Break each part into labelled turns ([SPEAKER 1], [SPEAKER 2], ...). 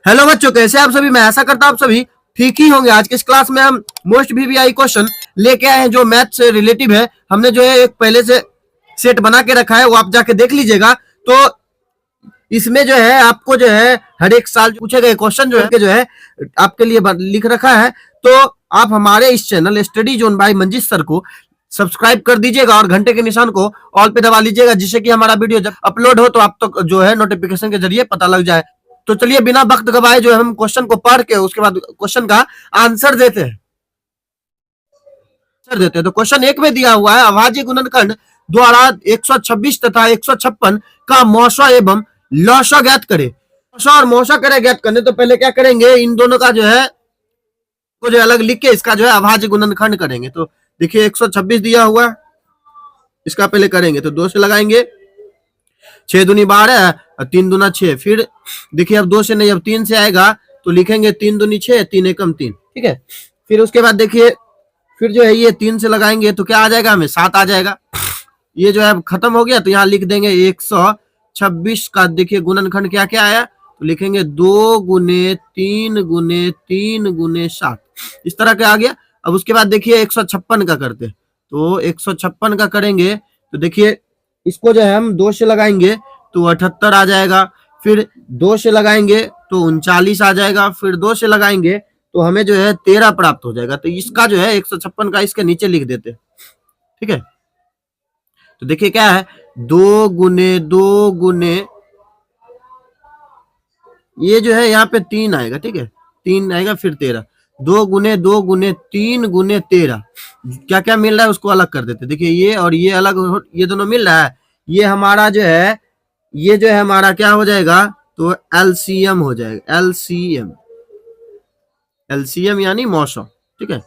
[SPEAKER 1] Hello बच्चों, कैसे आप सभी। मैं ऐसा करता हूं आप सभी ठीक ही होंगे। आज के इस क्लास में हम मोस्ट वीवीआई क्वेश्चन लेके आए हैं जो मैथ से रिलेटिव है। हमने जो है एक पहले से सेट बना के रखा है, वो आप जाके देख लीजिएगा। तो इसमें जो है आपको जो है हर एक साल पूछे गए क्वेश्चन जो है आपके लिए लिख रखा है। तो आप हमारे इस channel study zone by Manjeet sir को सब्सक्राइब कर दीजिएगा और घंटे के निशान को ऑल पे दबा लीजिएगा, जिससे कि हमारा वीडियो जब अपलोड हो तो आप तो जो है नोटिफिकेशन के जरिए पता लग जाए। तो चलिए बिना वक्त गवाए जो है हम क्वेश्चन को पढ़ के उसके बाद क्वेश्चन का आंसर देते हैं। तो क्वेश्चन एक में दिया हुआ है, अभाज्य गुणनखंड द्वारा 126 तथा 156 का मौसा एवं लौसा ज्ञात करे। मौसा और मौसा करे ज्ञात करने तो पहले क्या करेंगे, इन दोनों का जो है को जो अलग लिख के इसका जो है अभाज्य गुणनखंड करेंगे। तो देखिए 126 दिया हुआ है, इसका पहले करेंगे तो 2 से लगाएंगे, 6 दूनी 12 और 3 दूना 6। फिर देखिए अब 2 से नहीं, अब 3 से आएगा तो लिखेंगे 3 दूनी 6, 3 एकम 3। ठीक है, फिर उसके बाद देखिए फिर जो है ये 3 से लगाएंगे तो क्या आ जाएगा, हमें 7 आ जाएगा। ये जो है खत्म हो गया तो यहाँ लिख देंगे 126 का देखिए गुणनखंड क्या क्या आया, तो लिखेंगे 2 गुने 3 गुने 3 गुने 7, इस तरह का आ गया। अब उसके बाद देखिए 156 का करते हैं, तो 156 का करेंगे तो देखिए इसको जो है हम 2 से लगाएंगे तो 78 आ जाएगा। फिर 2 से लगाएंगे तो 39 आ जाएगा। फिर 2 से लगाएंगे तो हमें जो है 13 प्राप्त हो जाएगा। तो इसका जो है 156 का इसके नीचे लिख देते हैं। ठीक है, तो देखिए क्या है, 2 गुने 2 गुने ये जो है यहाँ पे 3 आएगा। ठीक है, 3 आएगा फिर 13, 2 गुने 2 गुने 3 गुने 13। क्या क्या मिल रहा है उसको अलग कर देते। देखिए ये और ये अलग, ये दोनों मिल रहा है। ये हमारा जो है, ये जो है हमारा क्या हो जाएगा, तो एलसीएम हो जाएगा। एलसीएम, एलसीएम यानी मौसा। ठीक है,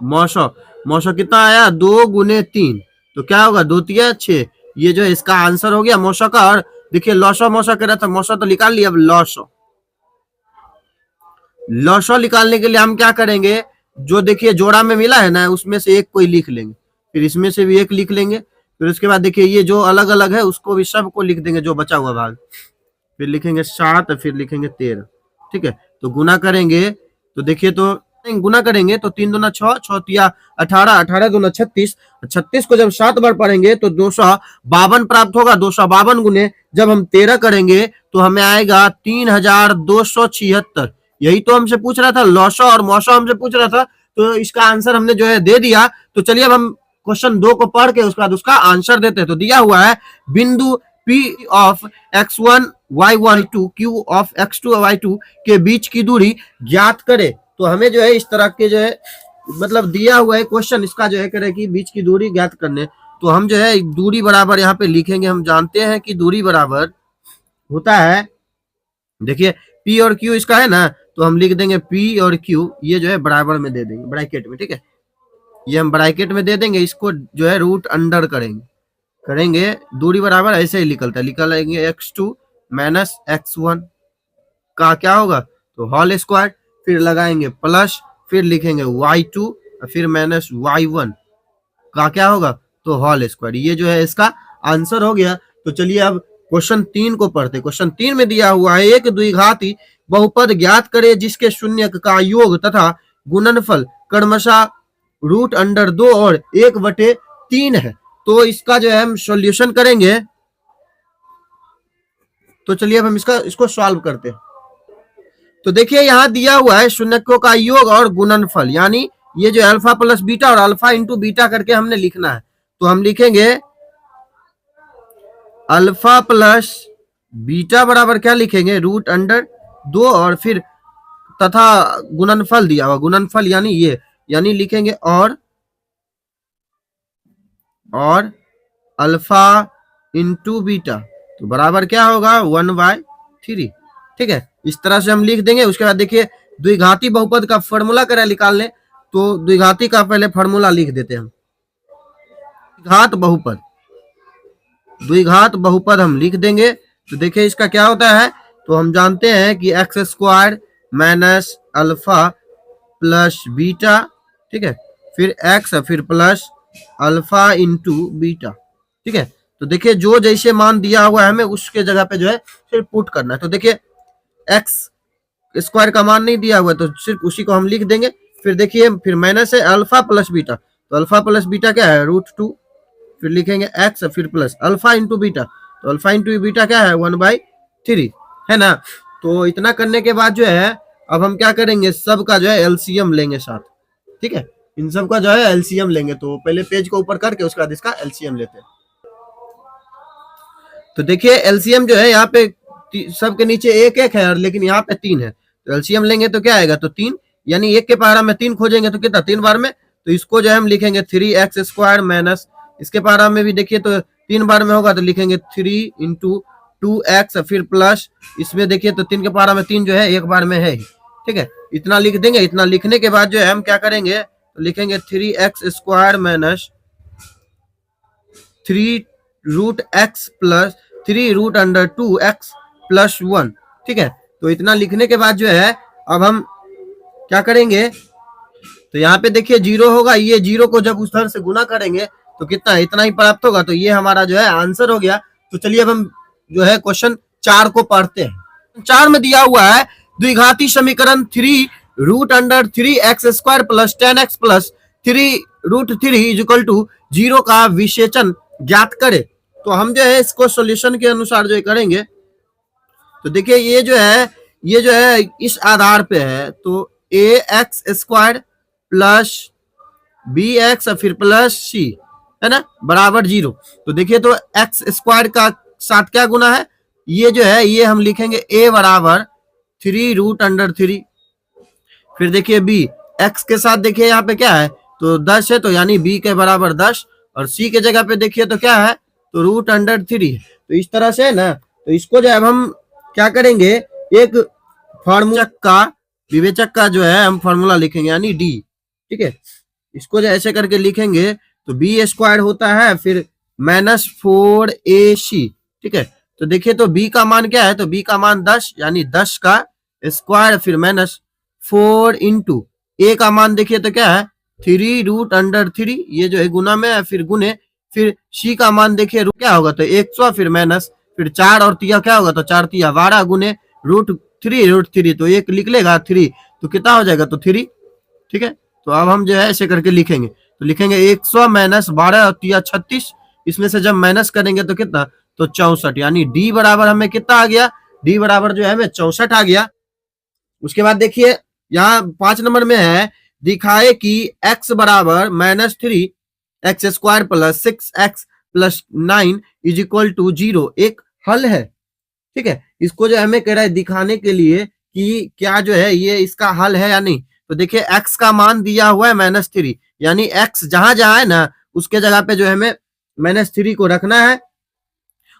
[SPEAKER 1] मौसा, मौसा कितना आया, 2 गुने 3, तो क्या होगा 2 तिया 6। ये जो है इसका आंसर हो गया मौसा का। और देखिए लौसा मौसा कह रहा था, मौसा तो निकाल लिया। अब लौसा, लौसा निकालने के लिए हम क्या करेंगे, जो देखिए जोड़ा में मिला है ना उसमें से एक कोई लिख लेंगे, फिर इसमें से भी एक लिख लेंगे। फिर उसके बाद देखिए ये जो अलग अलग है उसको भी सबको लिख देंगे, जो बचा हुआ भाग। फिर लिखेंगे 7, फिर लिखेंगे 13। ठीक है, तो गुना करेंगे तो देखिए, तो गुना करेंगे तो 3 दूना 6, 6 तिया 18, 18 दूना 36, 36 को जब 7 बार पढ़ेंगे तो 252 प्राप्त होगा। 252 गुने जब हम 13 करेंगे तो हमें आएगा 3276। यही तो हमसे पूछ रहा था, लौसा और मौसा हमसे पूछ रहा था, तो इसका आंसर हमने जो है दे दिया। तो चलिए अब हम क्वेश्चन 2 को पढ़ के उसके बाद उसका आंसर देते हैं। तो दिया हुआ है, बिंदु P of x1 y1 2 Q of x2 y2 के बीच की दूरी ज्ञात करे। तो हमें जो है इस तरह के जो है मतलब दिया हुआ है क्वेश्चन, इसका जो है करे कि बीच की दूरी ज्ञात करने। तो हम जो है दूरी बराबर यहाँ पे लिखेंगे। हम जानते हैं कि दूरी बराबर होता है, देखिए P और Q इसका है ना, तो हम लिख देंगे P और Q, ये जो है बराबर में दे देंगे ब्रैकेट में। ठीक है, ये हम ब्रैकेट में दे देंगे, इसको जो है रूट अंडर करेंगे दूरी बराबर ऐसे ही निकलता है, निकालेंगे x2 माइनस x1 का क्या होगा, तो होल स्क्वायर, फिर लगाएंगे प्लस, फिर लिखेंगे y2 फिर माइनस y1 का क्या होगा, तो होल स्क्वायर। ये जो है इसका आंसर हो गया। तो चलिए अब क्वेश्चन 3 को पढ़ते। क्वेश्चन 3 में दिया हुआ है, एक द्विघाती बहुपद ज्ञात करे जिसके शून्य का योग तथा गुणनफल क्रमशः रूट अंडर 2 और 1/3 है। तो इसका जो है हम सॉल्यूशन करेंगे। तो चलिए अब हम इसको सॉल्व करते हैं। तो देखिए यहाँ दिया हुआ है शून्यकों का योग और गुणनफल, यानी ये जो अल्फा प्लस बीटा और अल्फा इंटू बीटा करके हमने लिखना है। तो हम लिखेंगे अल्फा प्लस बीटा बराबर क्या लिखेंगे, रूट अंडर 2 और फिर तथा गुणनफल दिया हुआ, गुणनफल यानी ये, यानी लिखेंगे और अल्फा इंटू बीटा, तो बराबर क्या होगा 1/3। ठीक है, इस तरह से हम लिख देंगे। उसके बाद देखिए द्विघाती बहुपद का फॉर्मूला करें निकाल लें, तो द्विघाती का पहले फॉर्मूला लिख देते हैं हम। द्विघात बहुपद हम लिख देंगे। तो देखिए इसका क्या होता है, तो हम जानते हैं कि x square minus alpha plus beta, ठीक है, फिर एक्स फिर प्लस अल्फा इंटू बीटा। ठीक है, तो देखिए जो जैसे मान दिया हुआ है हमें उसके जगह पे जो है फिर पुट करना है। तो देखिए एक्स स्क्वायर का मान नहीं दिया हुआ है तो सिर्फ उसी को हम लिख देंगे। फिर देखिए फिर माइनस है अल्फा प्लस बीटा, तो अल्फा प्लस बीटा क्या है √2, फिर लिखेंगे एक्स फिर प्लस अल्फा इंटू बीटा, तो अल्फा इंटू बीटा क्या है 1/3 है ना। तो इतना करने के बाद जो है अब हम क्या करेंगे सबका जो है एलसीएम लेंगे साथ, ठीक है, इन सब का जो है एलसीएम लेंगे। तो पहले पेज को ऊपर करके उसके बाद इसका एलसीएम लेते हैं। तो देखिए एलसीएम जो है यहाँ पे सबके नीचे एक एक है लेकिन यहाँ पे 3 है, तो एलसीएम लेंगे तो क्या आएगा, तो 3, यानी एक के पारा में 3 खोजेंगे तो कितना 3 बार में, तो इसको जो है हम लिखेंगे 3x² माइनस इसके पारा में भी देखिए तो 3 बार में होगा तो लिखेंगे 3 इंटू 2x फिर प्लस इसमें देखिए तो 3 के पारा में 3 जो है एक बार में है, ठीक है, इतना लिख देंगे। इतना लिखने के बाद जो है हम क्या करेंगे तो लिखेंगे 3x² minus 3√x plus 3√2x plus 1, ठीक है। तो इतना लिखने के बाद जो है अब हम क्या करेंगे, तो यहाँ पे देखिए 0 होगा, ये 0 को जब उस तरह से गुना करेंगे तो कितना इतना ही प्राप्त होगा, तो ये हमारा जो है आंसर हो गया। तो चलिए अब हम जो है क्वेश्चन 4 को पढ़ते हैं। 4 में दिया हुआ है द्विघाती समीकरण 3√3x² प्लस 10x प्लस 3√3 0 का विशेषण ज्ञात करे। तो हम जो है इसको सॉल्यूशन के अनुसार जो करेंगे, तो देखिए ये जो है इस आधार पे है, तो ax² प्लस bx फिर प्लस c है ना बराबर 0। तो देखिए तो x² का साथ क्या गुना है, ये जो है ये हम लिखेंगे a बराबर 3√3, फिर देखिए b x के साथ देखिए यहाँ पे क्या है तो 10 है, तो यानी b के बराबर 10, और c के जगह पे देखिए तो क्या है तो √3 है। तो इस तरह से है ना, तो इसको जो है हम क्या करेंगे एक विवेचक का जो है हम फॉर्मूला लिखेंगे यानी d, ठीक है, इसको जो ऐसे करके लिखेंगे तो b² होता है फिर -4ac, ठीक है। तो देखिए तो b का मान क्या है, तो b का मान 10 यानी 10 का स्क्वायर फिर -4 इंटू a का मान देखिए तो क्या है 3√3, ये जो है गुना में है फिर गुने, फिर c का मान देखिए क्या होगा तो 100 फिर माइनस फिर 4 और तिया क्या होगा तो 4 तिया 12 गुने √3 तो एक लिख लेगा 3 तो कितना हो जाएगा तो 3, ठीक है। तो अब हम जो है ऐसे करके लिखेंगे, तो लिखेंगे 100 माइनस 12 और तिया 36, इसमें से जब माइनस करेंगे तो कितना तो 64, यानी d बराबर हमें कितना आ गया, d बराबर जो है हमें 64 आ गया। उसके बाद देखिए यहाँ 5 नंबर में है दिखाए कि x बराबर -3x² plus 6x plus 9 is equal to 0 एक हल है, ठीक है। इसको जो हमें कह रहा है दिखाने के लिए कि क्या जो है ये इसका हल है या नहीं। तो देखिए x का मान दिया हुआ है -3, यानी x जहां जहां है ना उसके जगह पे जो है हमें -3 को रखना है,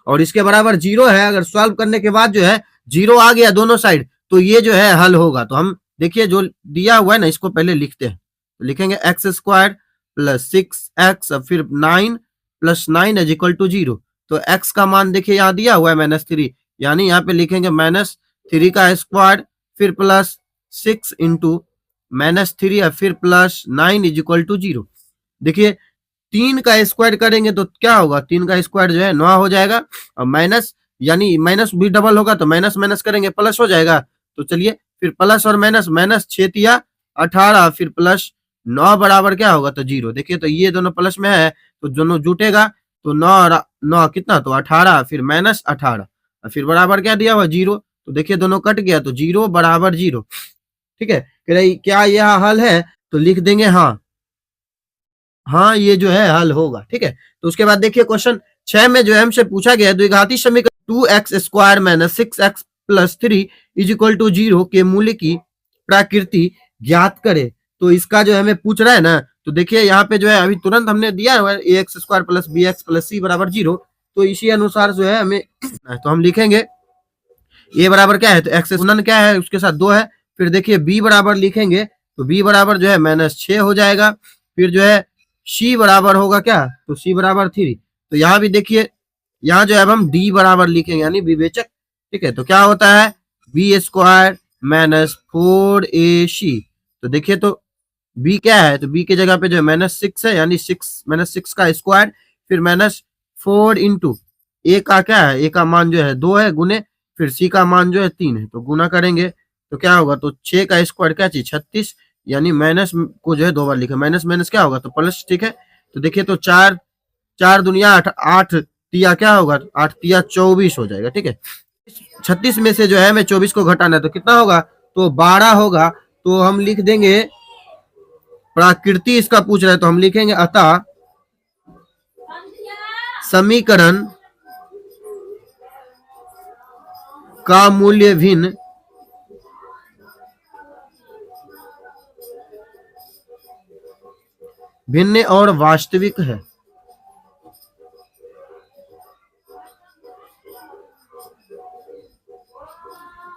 [SPEAKER 1] और इसके बराबर 0 है। अगर सॉल्व करने के बाद जो है 0 आ गया दोनों साइड तो ये जो है हल होगा। तो हम देखिए जो दिया हुआ है ना इसको पहले लिखते हैं, तो लिखेंगे x² प्लस 6x फिर 9 प्लस 9 इज इक्वल टू 0। तो x का मान देखिए यहाँ दिया हुआ है -3, यानी यहाँ पे लिखेंगे -3 का स्क्वायर फिर प्लस 6 इंटू -3 फिर प्लस 9 इज इक्वल टू 0। देखिए 3 का स्क्वायर करेंगे तो क्या होगा, 3 का स्क्वायर जो है 9 हो जाएगा, और माइनस यानी माइनस भी डबल होगा तो माइनस माइनस करेंगे प्लस हो जाएगा। तो चलिए फिर प्लस और माइनस, माइनस 6 तिया 18 फिर प्लस 9 बराबर क्या होगा तो 0। देखिए तो ये दोनों प्लस में है तो दोनों जुटेगा, तो 9 कितना तो 18 फिर -18 फिर बराबर क्या दिया हुआ 0। तो देखिए दोनों कट गया तो 0 बराबर 0, ठीक है। क्या यह हल है, तो लिख देंगे हाँ ये जो है हल होगा, ठीक है। तो उसके बाद देखिए क्वेश्चन 6 में जो है हमसे पूछा गया है द्विघाती समीकरण 2x² minus 6x plus 3 is equal to 0 के मूल्य की प्रकृति ज्ञात करे। तो इसका जो हमें पूछ रहा है ना, तो देखिए यहाँ पे जो है अभी तुरंत हमने दिया हुआ है ax² plus bx plus c बराबर 0, तो इसी अनुसार जो है हमें तो हम लिखेंगे a बराबर क्या है तो x गुणन क्या है उसके साथ 2 है, फिर देखिए b बराबर लिखेंगे तो b बराबर जो है -6 हो जाएगा, फिर जो है c बराबर होगा क्या तो c बराबर 3। तो यहाँ भी देखिए यहाँ जो है अब हम d बराबर लिखेंगे यानी विवेचक, ठीक है। तो क्या होता है b² माइनस 4ac। तो देखिए तो b क्या है तो b के जगह पे जो है -6 है, यानी 6 का स्क्वायर फिर 4 इंटू ए का क्या है, ए का मान जो है 2 है गुने, फिर सी का मान जो है 3 है, तो गुना करेंगे तो क्या होगा, तो 6 का स्क्वायर क्या चीज 36, यानी माइनस को जो है 2 बार लिखा, माइनस माइनस क्या होगा तो प्लस, ठीक है। तो देखिए तो 4 4 दुनिया 8, 8 तिया क्या होगा, 8 तिया 24 हो जाएगा, ठीक है। 36 में से जो है हमें 24 को घटाना है तो कितना होगा, तो 12 होगा। तो हम लिख देंगे, प्राकृति इसका पूछ रहा है तो हम लिखेंगे अतः समीकरण का मूल्य भिन्न भिन्न और वास्तविक है।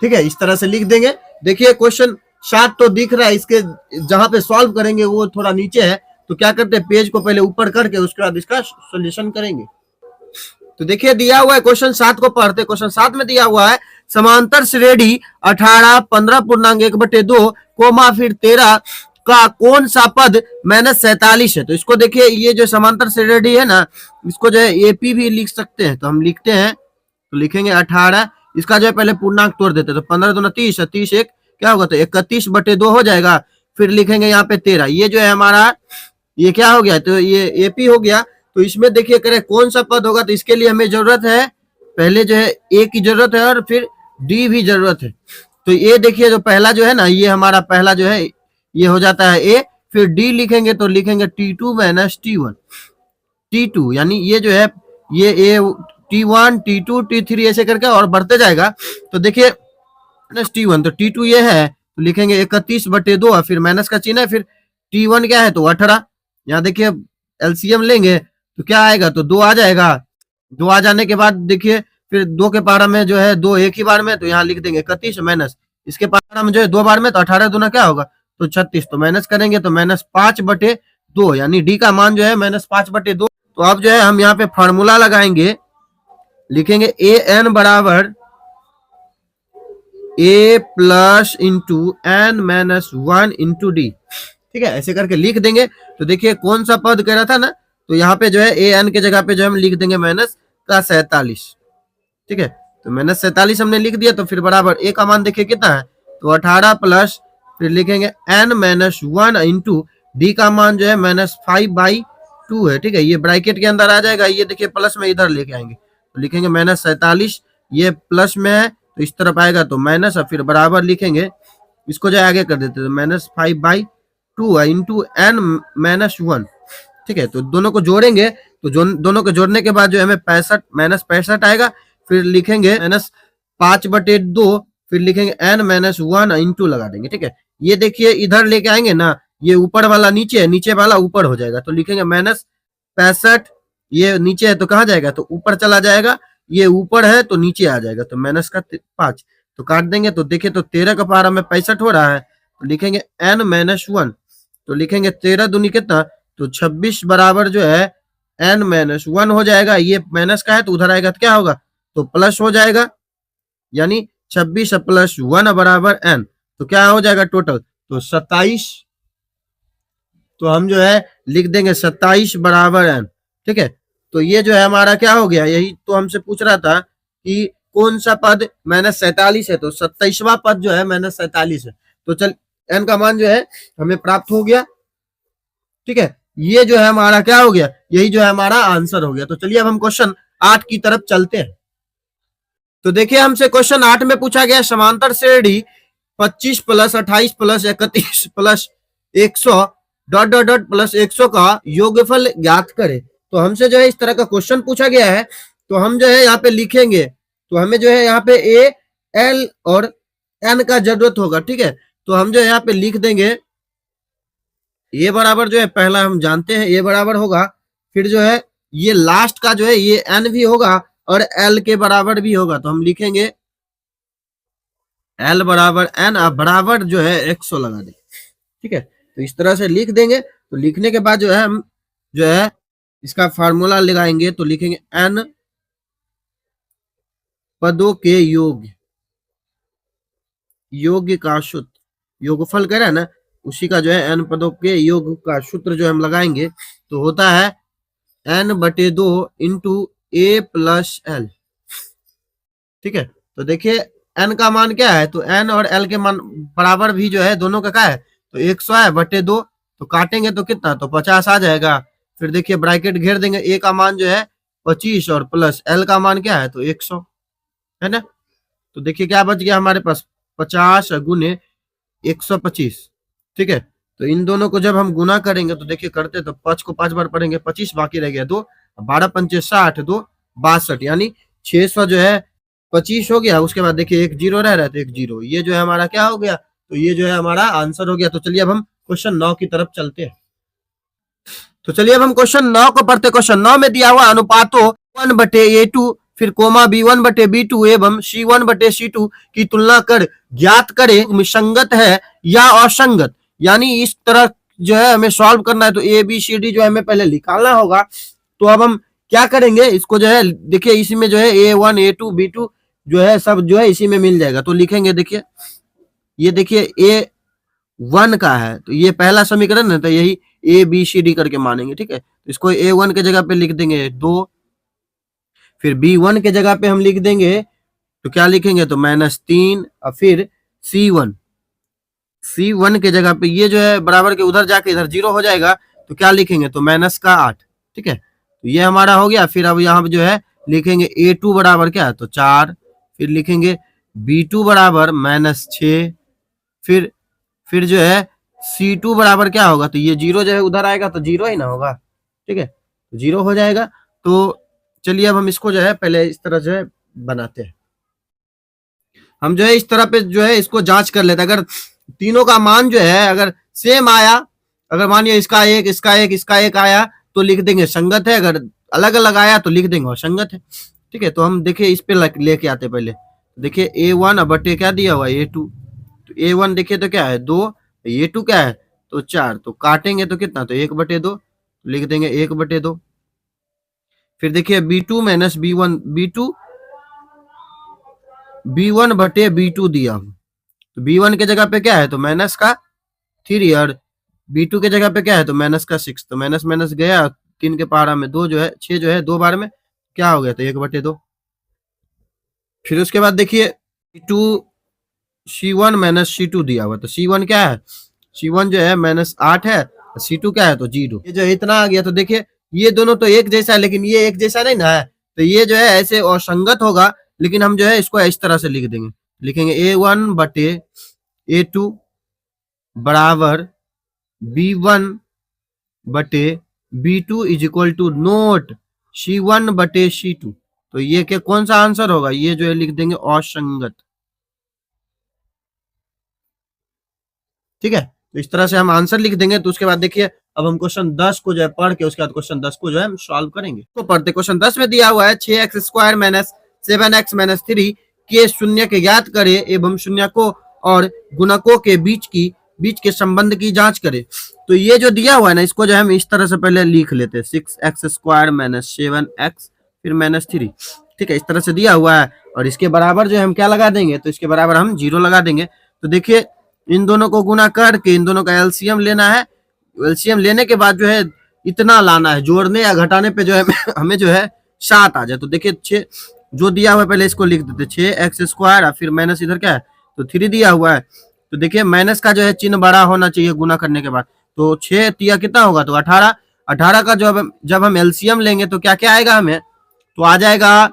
[SPEAKER 1] ठीक है, इस तरह से लिख देंगे। देखिए क्वेश्चन 7 तो दिख रहा है, इसके जहां पे सॉल्व करेंगे वो थोड़ा नीचे है, तो क्या करते हैं पेज को पहले ऊपर करके उसके बाद इसका सॉल्यूशन करेंगे। तो देखिए दिया हुआ है क्वेश्चन 7 को पढ़ते, क्वेश्चन 7 में दिया हुआ है समांतर श्रेणी 18 15.1/2 कोमा फिर 13 का कौन सा पद -47 है। तो इसको देखिए, ये जो समांतर श्रेणी है ना, इसको जो है एपी भी लिख सकते हैं, तो हम लिखते हैं, तो लिखेंगे 18, इसका जो है पहले पूर्णांक तोड़ देते हैं, तो 15 दूना 30, 30 एक क्या होगा, तो 31/2 हो जाएगा। फिर लिखेंगे यहाँ पे 13, ये जो है हमारा ये क्या हो गया, तो ये एपी हो गया। तो इसमें देखिए करें कौन सा पद होगा, तो इसके लिए हमें जरूरत है, पहले जो है ए की जरूरत है और फिर डी भी जरूरत है। तो ये देखिए जो पहला जो है ना, ये हमारा पहला जो है ये हो जाता है ए, फिर डी लिखेंगे तो लिखेंगे T2 माइनस T1, T2 यानी ये जो है ये ए T1 T2 T3 ऐसे करके और बढ़ते जाएगा। तो देखिए T1, तो T2 ये है, तो लिखेंगे 31/2, फिर माइनस का चिन्ह है, फिर T1 क्या है तो 18, यहाँ देखिए एलसीएम लेंगे तो क्या आएगा, तो 2 आ जाएगा। 2 आ जाने के बाद देखिए फिर 2 के पारा में जो है 2 एक ही बार में, तो यहाँ लिख देंगे 31 माइनस इसके पारा में जो है 2 बार में, तो 18 दूना क्या होगा, तो 36, तो माइनस करेंगे तो -5/2, यानी डी का मान जो है -5/2। तो अब जो है हम यहाँ पे फॉर्मूला लगाएंगे, लिखेंगे ए एन बराबर A plus into N minus 1 into D, ठीक है, ऐसे करके लिख देंगे। तो देखिए कौन सा पद कह रहा था ना, तो यहाँ पे जो है ए एन के जगह पे जो हम लिख देंगे -47, ठीक है। तो -47 हमने लिख दिया, तो फिर बराबर ए का मान देखिए कितना है, तो 18 प्लस फिर लिखेंगे n माइनस 1 इंटू डी का मान जो है -5/2 है, ठीक है, ये ब्रैकेट के अंदर आ जाएगा। ये देखिए प्लस में इधर लेके आएंगे, तो लिखेंगे -47, ये प्लस में है तो इस तरफ आएगा तो माइनस, और फिर बराबर लिखेंगे, इसको जो आगे कर देते हैं -5/2 इंटू n माइनस 1, ठीक है। तो दोनों को जोड़ेंगे, तो दोनों को जोड़ने के बाद जो हमें 65 -65 आएगा, फिर लिखेंगे -5/2, फिर लिखेंगे n माइनस 1 इंटू लगा देंगे, ठीक है। ये देखिए इधर लेके आएंगे ना, ये ऊपर वाला नीचे है, नीचे वाला ऊपर हो जाएगा, तो लिखेंगे -65, ये नीचे है तो कहाँ जाएगा, तो ऊपर चला जाएगा, ये ऊपर है तो नीचे आ जाएगा, तो माइनस का 5, तो काट देंगे। तो देखिए तो 13 का पारा में 65 हो रहा है, तो लिखेंगे n माइनस 1, तो लिखेंगे 13 दूनी कितना, तो 26 बराबर जो है n माइनस 1 हो जाएगा। ये माइनस का है तो उधर आएगा तो क्या होगा, तो प्लस हो जाएगा, यानी 26 प्लस 1 बराबर n, तो क्या हो जाएगा टोटल, तो 27, तो हम जो है लिख देंगे 27 बराबर n, ठीक है। तो ये जो है हमारा क्या हो गया, यही तो हमसे पूछ रहा था कि कौन सा पद -47 है, तो 27वां पद जो है -47 है। तो चल n का मान जो है हमें प्राप्त हो गया, ठीक है। ये जो है हमारा क्या हो गया, यही जो है हमारा आंसर हो गया। तो चलिए अब हम क्वेश्चन 8 की तरफ चलते हैं। तो देखिए हमसे क्वेश्चन 8 में पूछा गया समांतर श्रेणी 25 plus 28 plus 31 plus 100 dot dot dot plus 100 का योगफल ज्ञात करे। तो हमसे जो है इस तरह का क्वेश्चन पूछा गया है, तो हम जो है यहाँ पे लिखेंगे, तो हमें जो है यहाँ पे ए एल और एन का जरूरत होगा, ठीक है। तो हम जो है यहाँ पे लिख देंगे, ए बराबर जो है पहला हम जानते हैं ए बराबर होगा, फिर जो है ये लास्ट का जो है ये एन भी होगा और एल के बराबर भी होगा, तो हम लिखेंगे एल बराबर एन, अब बराबर जो है 100 लगा देंगे, ठीक है। तो इस तरह से लिख देंगे। तो लिखने के बाद जो है हम जो है इसका फार्मूला लगाएंगे, तो लिखेंगे एन पदों के योग का सूत्र, योगफल कह रहा है ना, उसी का जो है एन पदों के योग का सूत्र जो हम लगाएंगे, तो होता है n/2 इंटू ए प्लस एल। ठीक है, तो देखिए एन का मान क्या है, तो एन और एल के मान बराबर भी जो है दोनों का क्या है, तो 100 है बटे 2, तो काटेंगे तो कितना, तो 50 आ जाएगा। फिर देखिए ब्रैकेट घेर देंगे, ए का मान जो है 25 और प्लस एल का मान क्या है, तो 100 है ना। तो देखिए क्या बच गया हमारे पास, 50 गुने 125। ठीक है, तो इन दोनों को जब हम गुना करेंगे तो देखिए करते तो 5 को 5 बार पढ़ेंगे, 25 बाकी रह गया 2, 12 पंचे 60, 2 62, यानी 600 जो है 25 हो गया। उसके बाद देखिए एक जीरो रह रहा है, तो एक जीरो, ये जो है हमारा क्या हो गया, तो ये जो है हमारा आंसर हो गया। तो चलिए अब हम क्वेश्चन 9 की तरफ चलते हैं। तो चलिए अब हम क्वेश्चन 9 को पढ़ते। क्वेश्चन 9 में दिया हुआ अनुपातों 1/A2 फिर कोमा B1/B2 एवं C1/C2 की तुलना कर ज्ञात करे संगत है या असंगत। यानी इस तरह जो है हमें सॉल्व करना है, तो ए बी सी डी जो है हमें पहले निकालना होगा। तो अब हम क्या करेंगे, इसको जो है देखिए इसी में जो है A1 A2 B2 जो है सब जो है इसी में मिल जाएगा। तो लिखेंगे, देखिए ये देखिए A1 का है, तो ये पहला समीकरण है, तो यही ए बी सी डी करके मानेंगे। ठीक है, तो इसको A1 के जगह पे लिख देंगे 2, फिर B1 के जगह पे हम लिख देंगे, तो क्या लिखेंगे, तो -3, और फिर C1 के जगह पे ये जो है बराबर के उधर जाके इधर 0 हो जाएगा, तो क्या लिखेंगे, तो -8। ठीक है, तो ये हमारा हो गया। फिर अब यहाँ पे जो है लिखेंगे A2 बराबर क्या है, तो 4, फिर लिखेंगे B2 बराबर -6, फिर जो है C2 बराबर क्या होगा, तो ये 0 जो है उधर आएगा तो 0 ही ना होगा। ठीक है, 0 हो जाएगा। तो चलिए अब हम इसको जो है पहले इस तरह जो है बनाते हैं। हम जो है इस तरह पे जो है इसको जांच कर लेते हैं। अगर तीनों का मान जो है अगर सेम आया, अगर मानिए इसका एक इसका एक इसका एक आया तो लिख देंगे संगत है, अगर अलग अलग आया तो लिख देंगे असंगत है। ठीक है, तो हम देखिए इस पे लेके आते पहले। देखिए A1 बटे क्या दिया हुआ है, A2, तो A1 देखिए तो क्या है 2, A2 क्या है, तो 4, तो काटेंगे तो कितना, तो 1/2, लिख देंगे 1/2। फिर देखिए B2 माइनस B1, B1 बटे B2 दिया हूँ, तो B1 के जगह पे क्या है, तो माइनस का 3, और B2 के जगह पे क्या है, तो माइनस का 6, तो माइनस माइनस गया, 3 के पहाड़ा में 2 जो है 6 जो है 2 बार में क्या हो गया, तो 1/2। फिर उसके बाद देखिए C2 C1 माइनस C2 दिया हुआ, तो C1 क्या है, C1 जो है -8 है, C2 क्या है, तो 0। ये जो इतना आ गया, तो देखिए ये दोनों तो एक जैसा है, लेकिन ये एक जैसा नहीं ना है, तो ये जो है ऐसे असंगत होगा। लेकिन हम जो है इसको इस तरह से लिख देंगे, लिखेंगे A1 बटे A2 बराबर B1 बटे B2 is equal to note C1 बटे C2। तो ये क्या कौन सा आंसर होगा, ये जो है लिख देंगे असंगत। ठीक है, तो इस तरह से हम आंसर लिख देंगे। तो उसके बाद देखिए अब हम क्वेश्चन 10 को जो है पढ़ के उसके बाद क्वेश्चन 10 को जो है हम सॉल्व करेंगे। तो पढ़ते क्वेश्चन 10 में दिया हुआ है 6x² माइनस 7x-3 के शून्य के ज्ञात करे एवं शून्यकों और गुणकों के बीच के संबंध की जांच करे। तो ये जो दिया हुआ है ना, इसको जो है हम इस तरह से पहले लिख लेते हैं, 6x² माइनस 7x फिर -3। ठीक है, इस तरह से दिया हुआ है, और इसके बराबर जो है हम क्या लगा देंगे, तो इसके बराबर हम 0 लगा देंगे। तो देखिए इन दोनों को गुना करके इन दोनों का एलसीएम लेना है। एलसीएम लेने के बाद जो है इतना लाना है, जोड़ने या घटाने पे जो है हमें जो है 7 आ जाए। तो देखिए 6 जो दिया हुआ है पहले इसको लिख देते, 6x² और फिर माइनस इधर क्या है, तो 3 दिया हुआ है। तो देखिए माइनस का जो है चिन्ह बड़ा होना चाहिए गुना करने के बाद। तो 6 तिया कितना होगा, तो 18। 18 का जब हम एलसीएम लेंगे तो क्या क्या आएगा हमें, तो आ जाएगा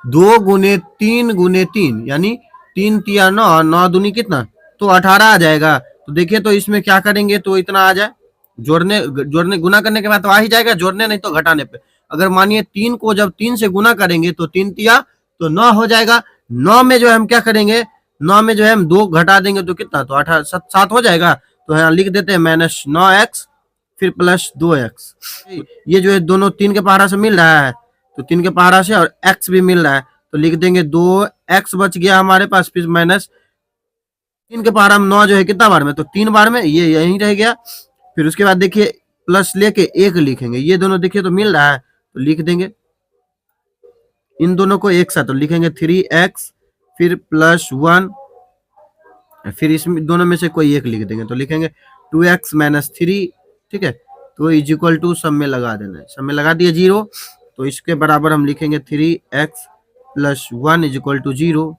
[SPEAKER 1] 2 गुने 3 गुने 3, यानी 3 तिया 9, 9 दूनी कितना, तो 18 आ जाएगा। तो देखिए तो इसमें क्या करेंगे, तो इतना आ जाए, जोड़ने गुना करने के बाद तो आ ही जाएगा, जोड़ने नहीं तो घटाने पे। अगर मानिए 3 को जब 3 से गुना करेंगे तो 3 तिया तो 9 हो जाएगा। 9 में जो हम क्या करेंगे, 9 में जो है हम 2 घटा देंगे तो कितना, तो 7 हो जाएगा। तो यहाँ लिख देते हैं -9x फिर +2x। ये जो है दोनों 3 के पहाड़ा से मिल रहा है, तो 3 के पहाड़ा से और x भी मिल रहा है, तो लिख देंगे 2x बच गया हमारे पास, फिर माइनस 3 के पहाड़ा में 9 जो है कितना बार में, तो 3 बार में, ये यहीं रह गया। फिर उसके बाद देखिए प्लस लेके 1 लिखेंगे, ये दोनों देखिए तो मिल रहा है, तो लिख देंगे इन दोनों को एक साथ, तो लिखेंगे 3x फिर +1, फिर इसमें दोनों में से कोई एक लिख देंगे, तो लिखेंगे 2x - 3। ठीक है, तो इज इक्वल टू सब में लगा देना है, सब में लगा दिए 0। तो इसके बराबर हम लिखेंगे 3x plus 1 is equal to 0,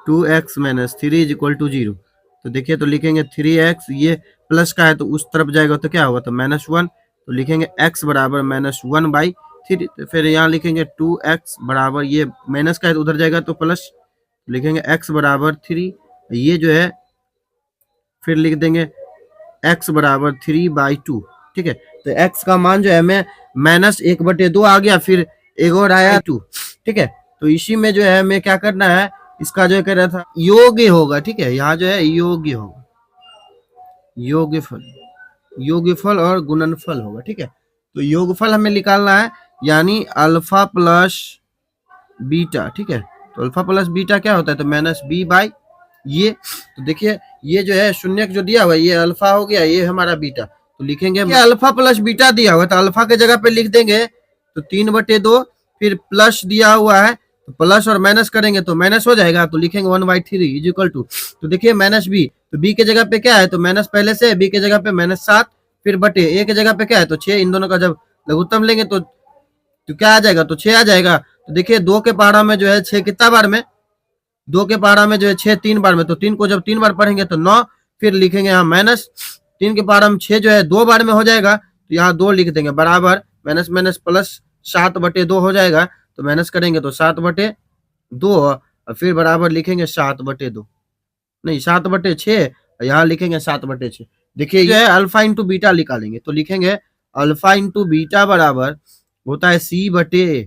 [SPEAKER 1] 2x minus 3 is equal to 0। तो देखिए तो लिखेंगे 3x, ये प्लस का है तो उस तरफ जाएगा तो क्या होगा, तो -1, तो लिखेंगे x बराबर -1/3। तो फिर यहाँ लिखेंगे 2x बराबर, ये माइनस का है तो उधर जाएगा तो प्लस, लिखेंगे x बराबर 3, ये जो है फिर लिख देंगे x बराबर 3/2। ठीक है, तो x का मान जो है हमें -1/2 आ गया, फिर एक और आया 2। ठीक है, तो इसी में जो है हमें क्या करना है, इसका जो कह रहा था योग्य होगा। ठीक है, यहाँ जो है योग्य होगा, योगफल और गुणनफल होगा। ठीक है, तो योगफल हमें निकालना है, यानी अल्फा प्लस बीटा। ठीक है, तो अल्फा प्लस बीटा क्या होता है, तो -b/, ये तो देखिए ये जो है शून्य जो दिया हुआ है ये अल्फा हो गया, ये हमारा बीटा। तो लिखेंगे अल्फा प्लस बीटा दिया हुआ है तो अल्फा के जगह पे लिख देंगे तो 3/2, फिर प्लस दिया हुआ है तो प्लस और माइनस करेंगे तो माइनस हो जाएगा, तो लिखेंगे 1/3 इज इक्वल टू, तो देखिए -b, तो b के जगह पे क्या है, तो माइनस पहले से, b के जगह पे -7, फिर बटे a के जगह पे क्या है तो 6, इन दोनों का जब लघुत्तम लेंगे तो क्या आ जाएगा, तो 6 आ जाएगा। तो देखिए 2 के पहाड़ा में जो है 6 कितना बार में, 2 के पहाड़ा में जो है 6 3 बार में, तो 3 को जब 3 बार पढ़ेंगे तो 9, फिर लिखेंगे यहाँ माइनस 3 के पहाड़ा में 6 जो है 2 बार में हो जाएगा, तो यहाँ 2 लिख देंगे बराबर माइनस माइनस प्लस 7/2 हो जाएगा, तो माइनस करेंगे तो 7/2, और फिर बराबर लिखेंगे 7/2, नहीं 7/6, यहाँ लिखेंगे 7/6। देखिए ये अल्फा इंटू बीटा निकालेंगे तो लिखेंगे अल्फा इंटू बीटा बराबर होता है c/a,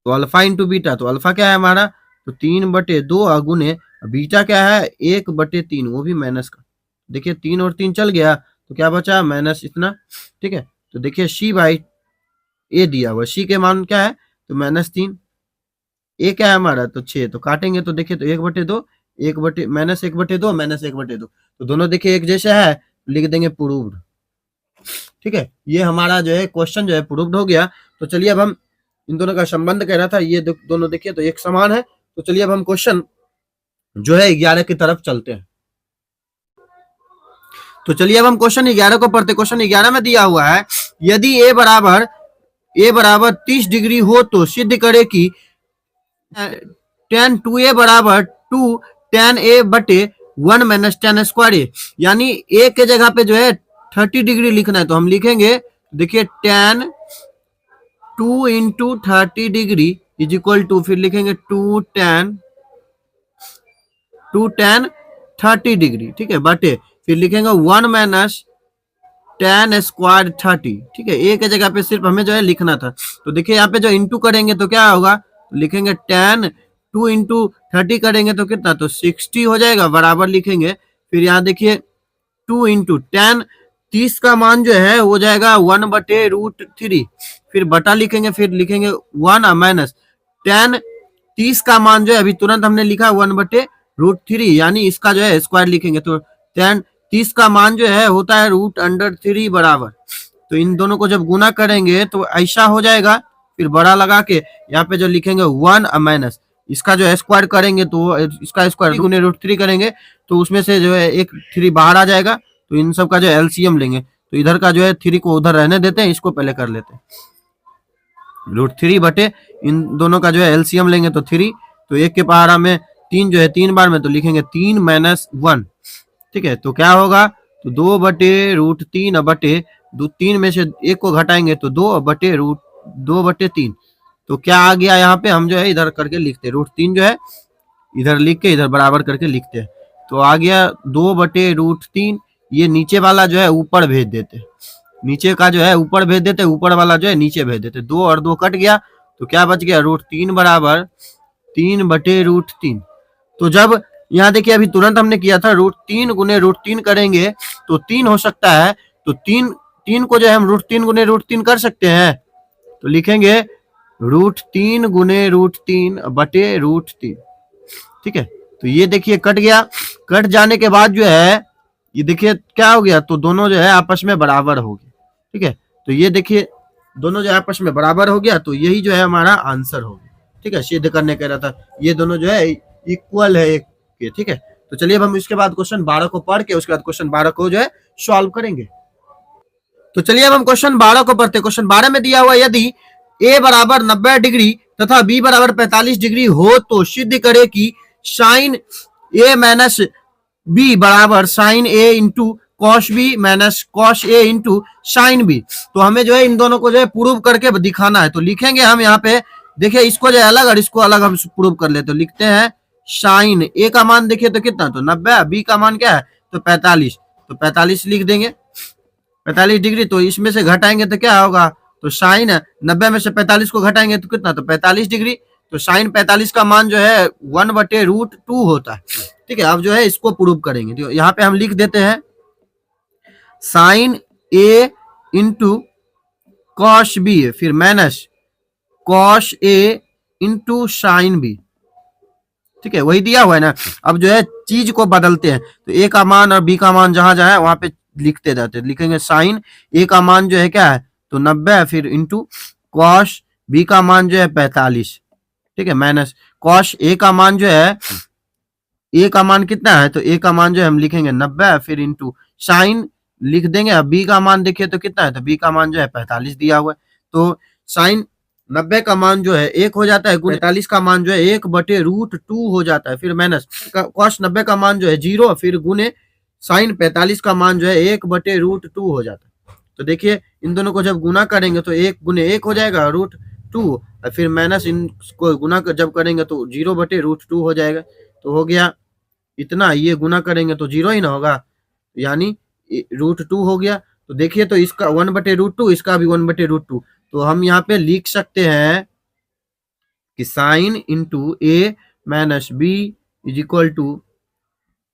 [SPEAKER 1] तो अल्फा इंटू बीटा, तो अल्फा क्या है हमारा, तो 3/2 अगुने बीटा क्या है 1/3, वो भी माइनस का। देखिए 3 और 3 चल गया तो क्या बचा, माइनस इतना। ठीक है, तो देखिए c/a दिया हुआ, c के मान क्या है तो -3, a क्या है हमारा तो 6, तो काटेंगे तो देखिए तो 1/2, -1/2, तो दोनों देखिए एक जैसे है, लिख देंगे प्रूव्ड। ठीक है, ये हमारा जो है क्वेश्चन जो है प्रूव्ड हो गया। तो चलिए अब हम इन दोनों का संबंध कह रहा था, ये दोनों देखिए तो एक समान है। तो चलिए अब हम क्वेश्चन जो है 11 की तरफ चलते हैं। तो चलिए अब हम क्वेश्चन 11 को पढ़ते। क्वेश्चन 11 में दिया हुआ है, यदि a बराबर 30 डिग्री हो तो सिद्ध करे कि tan 2a बराबर 2 tan a बटे 1 माइनस tan स्क्वायर a, यानी a के जगह पे जो है 30 डिग्री लिखना है, तो हम लिखेंगे देखिए tan 2 into 30 degree is equal to, फिर लिखेंगे 2 tan 30 डिग्री। ठीक है, बटे फिर लिखेंगे 1 माइनस tan स्क्वायर 30। ठीक है, ए के जगह पे सिर्फ हमें जो है लिखना था, तो देखिए यहाँ पे जो इंटू करेंगे तो क्या होगा, तो लिखेंगे tan 2 इंटू 30 करेंगे तो कितना, तो 60 हो जाएगा, बराबर लिखेंगे। फिर यहाँ देखिए 2 इंटू tan 30 का मान जो है हो जाएगा 1/√3, फिर बटा लिखेंगे, फिर लिखेंगे 1 माइनस tan 30 का मान जो है अभी तुरंत हमने लिखा 1/√3, यानी इसका जो है स्क्वायर लिखेंगे, तो tan 30 का मान जो है होता है √3 बराबर, तो इन दोनों को जब गुना करेंगे तो ऐसा हो जाएगा। फिर बड़ा लगा के यहाँ पे जो लिखेंगे 1 माइनस इसका जो है स्क्वायर करेंगे तो इसका स्क्वायर गुने √3 करेंगे तो उसमें से जो है एक 3 बाहर आ जाएगा, तो इन सब का जो एलसीएम लेंगे, तो इधर का जो है 3 को उधर रहने देते हैं, इसको पहले कर लेते हैं। √3 बटे इन दोनों का जो है एलसीएम लेंगे तो 3, तो एक के पहाड़ा में 3 जो है 3 बार में, तो लिखेंगे 3 माइनस 1। ठीक है, तो क्या होगा, तो 2/√3 बटे 3 में से 1 को घटाएंगे तो 2/3, तो क्या आ गया यहाँ पे, हम जो है इधर करके लिखते हैं, √3 जो है इधर लिख के इधर बराबर करके लिखते हैं, तो आ गया 2/√3। ये नीचे वाला जो है ऊपर भेज देते, नीचे का जो है ऊपर भेज देते, ऊपर वाला जो है नीचे भेज देते, 2 और 2 कट गया तो क्या बच गया, √3 बराबर 3/√3। तो जब यहाँ देखिए अभी तुरंत हमने किया था √3 गुने √3 करेंगे तो 3 हो सकता है, तो 3 को जो है हम √3 गुने √3 कर सकते हैं, तो लिखेंगे √3 गुने √3 बटे √3। ठीक है, तो ये देखिए कट गया, कट जाने के बाद जो है ये देखिए क्या हो गया, तो दोनों जो है आपस में बराबर हो गए। ठीक है, तो ये देखिए दोनों जो है आपस में बराबर हो गया, तो यही जो है हमारा आंसर हो गया। ठीक है, सिद्ध करने कह रहा था, ये दोनों जो है इक्वल है एक के। ठीक है, तो चलिए अब हम इसके बाद क्वेश्चन 12 को पढ़ के उसके बाद क्वेश्चन 12 को जो है सॉल्व करेंगे। तो चलिए अब हम क्वेश्चन 12 को पढ़ते हैं। क्वेश्चन 12 में दिया हुआ यदि ए बराबर 90 डिग्री तथा बी बराबर 45 डिग्री हो तो सिद्ध करे कि साइन ए माइनस बी बराबर sine A into cos B minus cos A into sine B. तो हमें जो है इन दोनों को जो है प्रूव करके दिखाना है। तो लिखेंगे हम यहाँ पे, देखिए इसको जो है अलग और इसको अलग हम प्रूव कर लेते। तो लिखते हैं साइन ए का मान देखिए तो कितना, तो 90, बी का मान क्या है तो 45, तो 45 लिख देंगे 45 डिग्री। तो इसमें से घटाएंगे तो क्या होगा, तो साइन 90 में से 45 को घटाएंगे तो कितना, तो 45 डिग्री। तो साइन 45 का मान जो है 1/√2 होता है। ठीक है, अब जो है इसको प्रूव करेंगे। तो यहाँ पे हम लिख देते हैं sign A into cos B, फिर minus cos A into sine B. ठीक है, वही दिया हुआ है ना। अब जो है चीज को बदलते हैं, तो ए का मान और बी का मान जहां जहां है वहां पे लिखते जाते हैं। लिखेंगे साइन ए का मान जो है क्या है तो 90, फिर इंटू कॉस बी का मान जो है 45। ठीक है, माइनस कॉस ए का मान जो है, ए का मान कितना है तो ए का मान जो है हम लिखेंगे 90, फिर इंटू साइन लिख देंगे। अब बी का मान देखिए तो कितना है, तो बी का मान जो है 45 दिया हुआ है। तो साइन 90 का मान जो है 1 हो जाता है, 45 का मान जो है 1/√2 हो जाता है, फिर माइनस कॉस 90 का मान जो है 0, फिर गुने साइन 45 का मान जो है 1/√2 हो जाता है। तो देखिए इन दोनों को जब गुना करेंगे तो 1 गुने 1 हो जाएगा √2, और फिर माइनस इनको गुना जब करेंगे तो 0/√2 हो जाएगा। तो हो गया इतना, ये गुना करेंगे तो 0 ही ना होगा, यानी √2 हो गया। तो देखिए तो इसका 1/√2, इसका भी 1/√2। तो हम यहाँ पे लिख सकते हैं कि sine into A minus B is equal to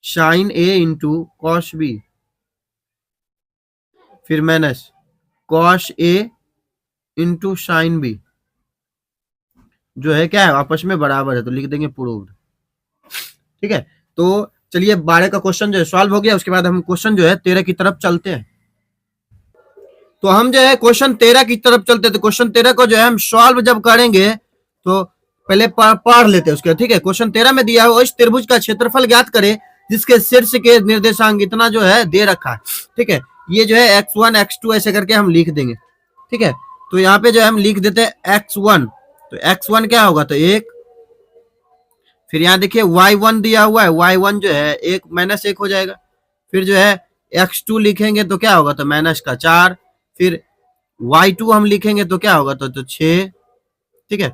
[SPEAKER 1] sine A into cos B, फिर minus cos A into sine B, जो है क्या है आपस में बराबर है। तो लिख देंगे प्रूव्ड। ठीक है, तो चलिए 12 का क्वेश्चन जो है सॉल्व हो गया। उसके बाद हम क्वेश्चन जो है 13 की तरफ चलते हैं। तो हम जो है क्वेश्चन 13 की तरफ चलते हैं। तो क्वेश्चन 13 को जो है हम सॉल्व जब करेंगे तो पहले पढ़ लेते हैं उसके। ठीक है, क्वेश्चन 13 में दिया हुआ इस त्रिभुज का क्षेत्रफल ज्ञात करें जिसके शीर्ष के निर्देशांक इतना जो है दे रखा है। ठीक है, ये जो है x1 x2 ऐसे करके हम लिख देंगे। ठीक है, तो यहाँ पे जो है हम लिख देते हैं x1, तो x1 क्या होगा तो 1, फिर यहाँ देखिए y1 दिया हुआ है, y1 जो है 1 माइनस 1 हो जाएगा। फिर जो है x2 लिखेंगे तो क्या होगा तो माइनस का 4, फिर y2 हम लिखेंगे तो क्या होगा तो 6। ठीक है,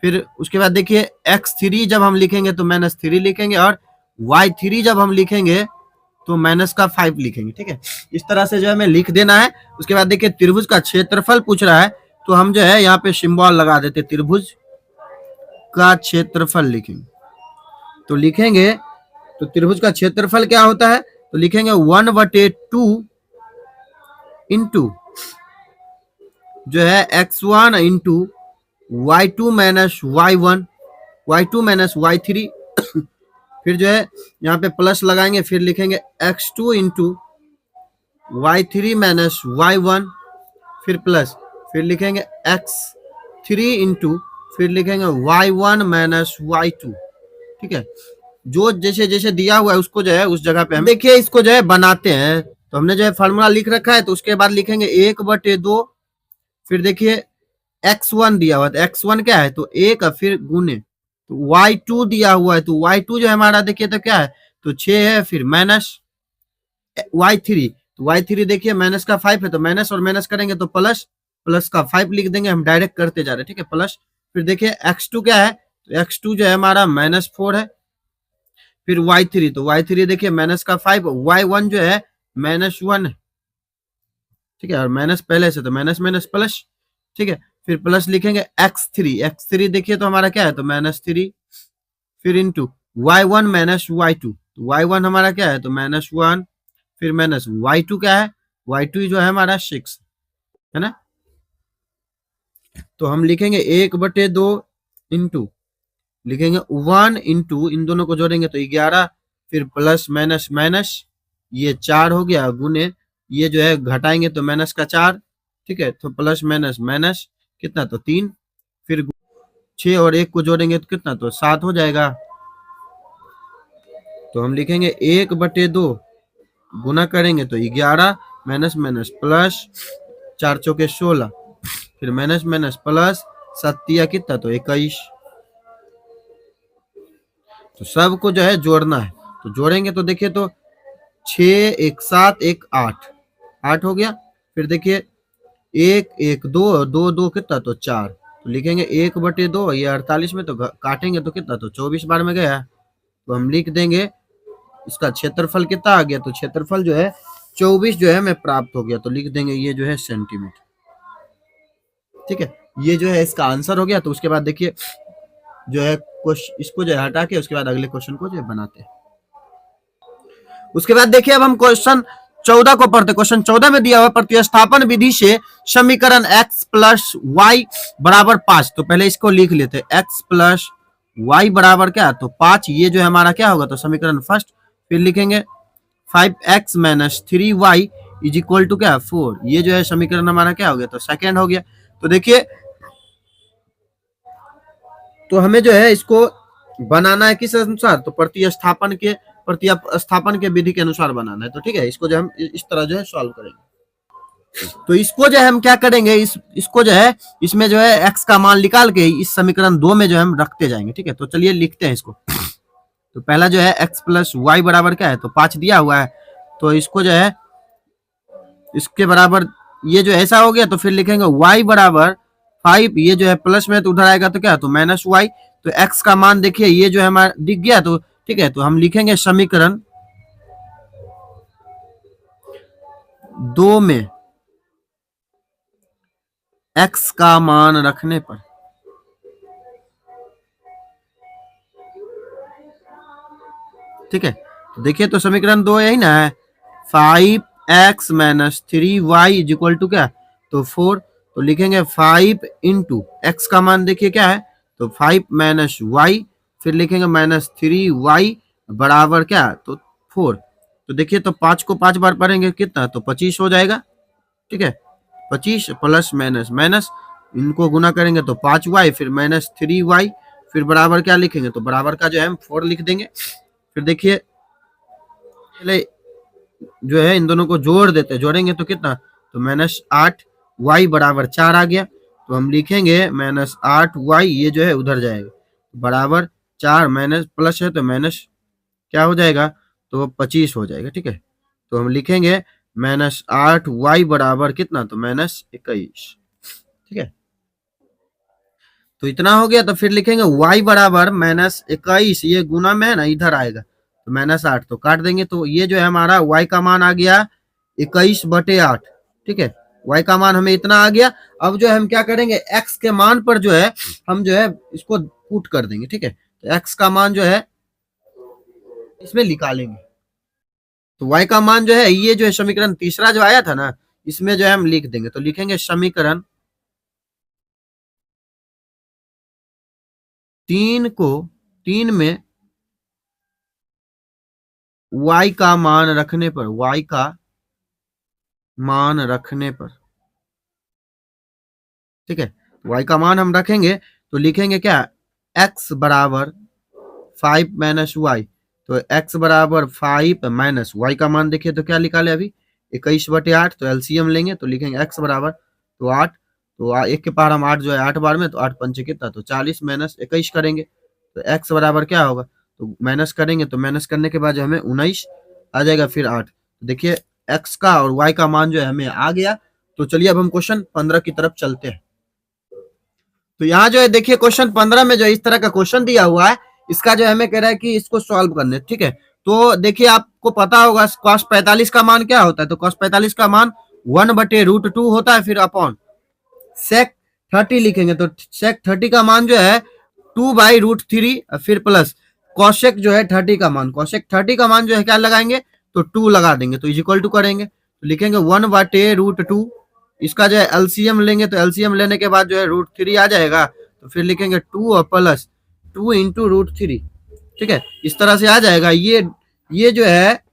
[SPEAKER 1] फिर उसके बाद देखिए x3 जब हम लिखेंगे तो माइनस 3 लिखेंगे, और y3 जब हम लिखेंगे तो माइनस का 5 लिखेंगे। ठीक है, इस तरह से जो है हमें लिख देना है। उसके बाद देखिए त्रिभुज का क्षेत्रफल पूछ रहा है, तो हम जो है यहाँ पे सिंबल लगा देते, त्रिभुज का क्षेत्रफल लिखेंगे। तो लिखेंगे तो त्रिभुज का क्षेत्रफल क्या होता है, तो लिखेंगे 1/2 इंटू जो है x1 into y2 minus y1, y2 minus y3 फिर जो है यहाँ पे प्लस लगाएंगे, फिर लिखेंगे x2 into y3 minus y1, फिर प्लस, फिर लिखेंगे x3 इंटू फिर लिखेंगे y1 माइनस y2। ठीक है, जो जैसे जैसे दिया हुआ है उसको जो है उस जगह पे हम देखिए इसको जो है बनाते हैं। तो हमने जो है फार्मूला लिख रखा है, तो उसके बाद लिखेंगे 1/2, फिर देखिए x1 दिया हुआ है, तो x1 क्या है तो 1, फिर गुने, तो y2 दिया हुआ है, तो y2 जो है हमारा देखिए तो क्या है तो 6 है, फिर माइनस y3, तो y3 देखिए माइनस का 5 है, तो माइनस और माइनस करेंगे तो प्लस, प्लस का 5 लिख देंगे, हम डायरेक्ट करते जा रहे हैं। ठीक है, प्लस, फिर देखिए x2 क्या है तो x2 जो है हमारा -4 है, फिर y3, तो y3 देखिए माइनस का 5, y1 जो है -1 है। ठीक है, और माइनस पहले से तो माइनस माइनस प्लस। ठीक है, फिर प्लस लिखेंगे x3, x3 देखिए तो हमारा क्या है तो -3, फिर इंटू y1 माइनस y2, तो y1 हमारा क्या है तो -1, फिर माइनस y2 क्या है, y2 जो है हमारा 6 है ना। तो हम लिखेंगे 1/2 इंटू लिखेंगे 1 इंटू इन दोनों को जोड़ेंगे तो 11, फिर प्लस माइनस माइनस, ये 4 हो गया, गुने ये जो है घटाएंगे तो माइनस का 4। ठीक है, तो प्लस माइनस माइनस कितना तो 3, फिर 6 और 1 को जोड़ेंगे तो कितना तो 7 हो जाएगा। तो हम लिखेंगे 1/2 गुना करेंगे तो 11 माइनस माइनस प्लस, 4 चौके 16, फिर माइनस माइनस प्लस, 7 कितना तो 21। तो सबको जो है जोड़ना है, तो जोड़ेंगे तो देखिए तो 6 1 7 1 8, 8 हो गया। फिर देखिए 1 1 2 2 2 कितना तो 4, तो लिखेंगे 1/2, ये 48 में तो काटेंगे तो कितना तो 24 बार में गया, तो हम लिख देंगे इसका क्षेत्रफल कितना आ गया, तो क्षेत्रफल जो है 24 जो है हमें प्राप्त हो गया, तो लिख देंगे ये जो है सेंटीमीटर। ठीक है, ये जो है इसका आंसर हो गया। तो उसके बाद देखिए जो है इसको जो है हटा के उसके बाद अगले क्वेश्चन को जो है बनाते हैं। उसके बाद देखिए अब हम क्वेश्चन 14 को पढ़ते। क्वेश्चन 14 में दिया हुआ प्रतिस्थापन विधि से समीकरण x प्लस वाई बराबर 5। तो पहले इसको लिख लेते, x प्लस वाई बराबर क्या, तो 5। ये जो है हमारा क्या होगा, तो समीकरण फर्स्ट। फिर लिखेंगे 5x minus 3y is equal to क्या, 4। ये जो है समीकरण हमारा क्या हो गया, तो सेकेंड हो गया। तो देखिए तो हमें जो है इसको बनाना है किस अनुसार, तो प्रतिस्थापन के विधि के अनुसार बनाना है। तो ठीक है, इसको जो हम इस तरह जो है सॉल्व करेंगे। तो इसको जो है हम क्या करेंगे, इसको जो है इसमें जो है x का मान निकाल के इस समीकरण 2 में जो है हम रखते जाएंगे। ठीक है, तो चलिए लिखते हैं इसको। तो पहला जो है x प्लस वाई बराबर क्या है, तो 5 दिया हुआ है, तो इसको जो है इसके बराबर ये जो ऐसा हो गया, तो फिर लिखेंगे y बराबर 5। ये जो है प्लस में तो उधर आएगा तो क्या, तो माइनस वाई। तो x का मान देखिए ये जो है हमारा दिख गया, तो ठीक है, तो हम लिखेंगे समीकरण 2 में x का मान रखने पर ठीक है, तो देखिए तो समीकरण 2 यही ना है, 5x minus 3y is equal to क्या, तो 4। तो लिखेंगे 5 इंटू एक्स का मान देखिए क्या है, तो 5 माइनस वाई, फिर लिखेंगे माइनस 3y बराबर क्या, तो 4। तो देखिए तो 5 को 5 बार पढ़ेंगे कितना, तो 25 हो जाएगा। ठीक है, 25 प्लस माइनस माइनस, इनको गुना करेंगे तो 5y, फिर माइनस 3y, फिर बराबर क्या लिखेंगे, तो बराबर का जो है हम 4 लिख देंगे। फिर देखिए पहले जो है इन दोनों को जोड़ देते हैं, जोड़ेंगे तो कितना, तो माइनस 8y बराबर 4 आ गया। तो हम लिखेंगे माइनस 8y, ये जो है उधर जाएगा बराबर 4, माइनस प्लस है तो माइनस क्या हो जाएगा, तो 25 हो जाएगा। ठीक है, तो हम लिखेंगे माइनस 8y बराबर कितना, तो माइनस 21। ठीक है, तो इतना हो गया। तो फिर लिखेंगे y बराबर माइनस 21, ये गुना में है ना, इधर आएगा तो माइनस 8, तो काट देंगे। तो ये जो है हमारा y का मान आ गया 21/8। ठीक है, y का मान हमें इतना आ गया। अब जो है हम क्या करेंगे, x के मान पर जो है हम जो है इसको पुट कर देंगे। ठीक है, तो x का मान जो है इसमें निकालेंगे। तो y का मान जो है ये जो है समीकरण तीसरा जो आया था ना, इसमें जो है हम लिख देंगे। तो लिखेंगे समीकरण 3 में y का मान रखने पर, y का मान रखने पर, ठीक है, y का मान हम रखेंगे तो लिखेंगे क्या, x बराबर 5 माइनस वाई। तो x बराबर 5 माइनस वाई का मान देखिए तो क्या निकाले अभी 21/8। तो एलसीएम लेंगे तो लिखेंगे x बराबर तो 8, तो एक के पार हम 8 जो है 8 बार में, तो 8 पंचे कितना, तो 40 माइनस 21 करेंगे तो x बराबर क्या होगा, तो माइनस करेंगे तो माइनस करने के बाद जो हमें 19 आ जाएगा, फिर 8। तो देखिए x का और y का मान जो है हमें आ गया। तो चलिए अब हम क्वेश्चन 15 की तरफ चलते हैं। तो यहाँ जो है देखिए क्वेश्चन 15 में जो इस तरह का क्वेश्चन दिया हुआ है, इसका जो हमें कह रहा है कि इसको सॉल्व करने। ठीक है, तो देखिए आपको पता होगा cos 45 का मान क्या होता है, तो cos 45 का मान 1/√2 होता है, फिर अपॉन sec 30 लिखेंगे। तो sec 30 का मान जो है 2/√3, फिर प्लस cosec जो है 30 का मान, cosec 30 का मान जो है क्या लगाएंगे, तो 2 लगा देंगे, तो इज इक्वल टू करेंगे तो लिखेंगे 1/√2। इसका जो है एलसीएम लेंगे, तो एलसीएम लेने के बाद जो है √3 आ जाएगा, तो फिर लिखेंगे 2 और प्लस 2 इंटू √3। ठीक है, इस तरह से आ जाएगा। ये जो है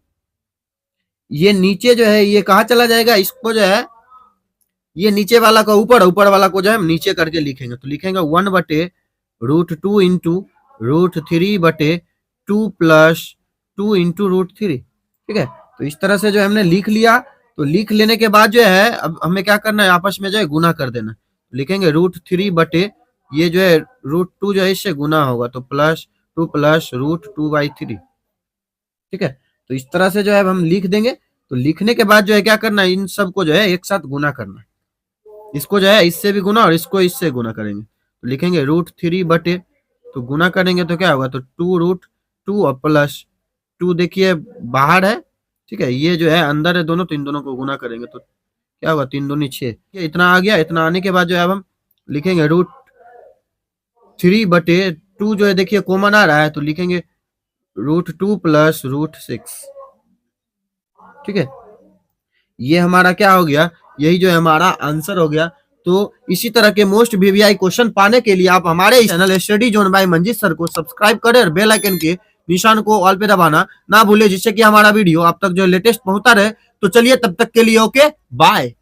[SPEAKER 1] ये नीचे जो है ये कहाँ चला जाएगा, इसको जो है ये नीचे वाला का ऊपर, ऊपर वाला को जो है हम नीचे करके लिखेंगे। तो लिखेंगे 1/√2 इंटू √3/2 प्लस 2 इंटू √3। ठीक है, तो इस तरह से जो हमने लिख लिया। तो लिख लेने के बाद जो है अब हमें क्या करना है, आपस में जो है गुना कर देना। लिखेंगे √3 बटे ये जो है √2 जो है इससे गुना होगा, तो +2 प्लस √2/3। ठीक है, तो इस तरह से जो है अब हम लिख देंगे। तो लिखने के बाद जो है क्या करना है, इन सबको जो है एक साथ गुना करना है। इसको जो है इससे भी गुना और इसको इससे गुना करेंगे। तो लिखेंगे √3 बटे, तो गुना करेंगे तो क्या होगा, तो 2√2 और +2 देखिए बाहर है, ठीक है, ये जो है अंदर है दोनों, तो इन दोनों को गुना करेंगे तो क्या होगा, 3 दूनी 6। इतना आ गया। इतना आने के बाद जो है अब हम लिखेंगे √3 बटे 2 जो है देखिए कॉमन आ रहा है, तो लिखेंगे √2 प्लस √6। ठीक है, ये हमारा क्या हो गया, यही जो है हमारा आंसर हो गया। तो इसी तरह के मोस्ट वीवीआई क्वेश्चन पाने के लिए आप हमारे channel study zone by Manjeet sir को सब्सक्राइब करें और बेल आइकन के निशान को ऑल पे दबाना ना भूले, जिससे कि हमारा वीडियो आप तक जो लेटेस्ट पहुंचता रहे। तो चलिए तब तक के लिए ओके बाय।